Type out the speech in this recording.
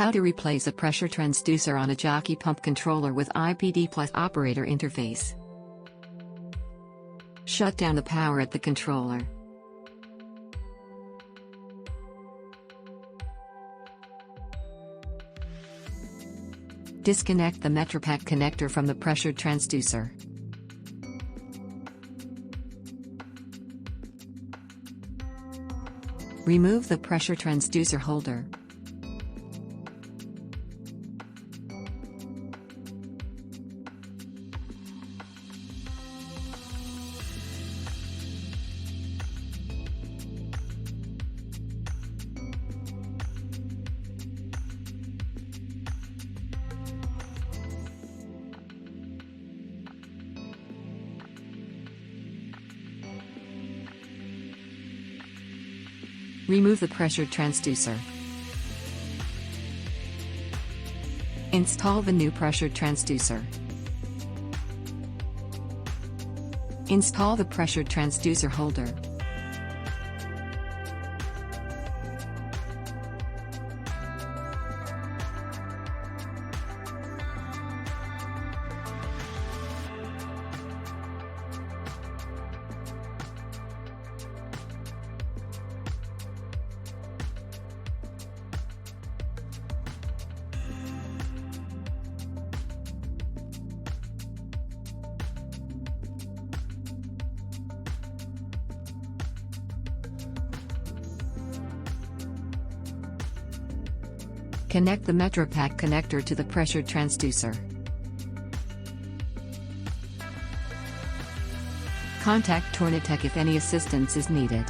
How to replace a pressure transducer on a Jockey pump controller with IPD plus operator interface. Shut down the power at the controller. Disconnect the metripak connector from the pressure transducer. Remove the pressure transducer holder. Remove the pressure transducer. Install the new pressure transducer. Install the pressure transducer holder. Connect the metripak connector to the pressure transducer. Contact Tornatech if any assistance is needed.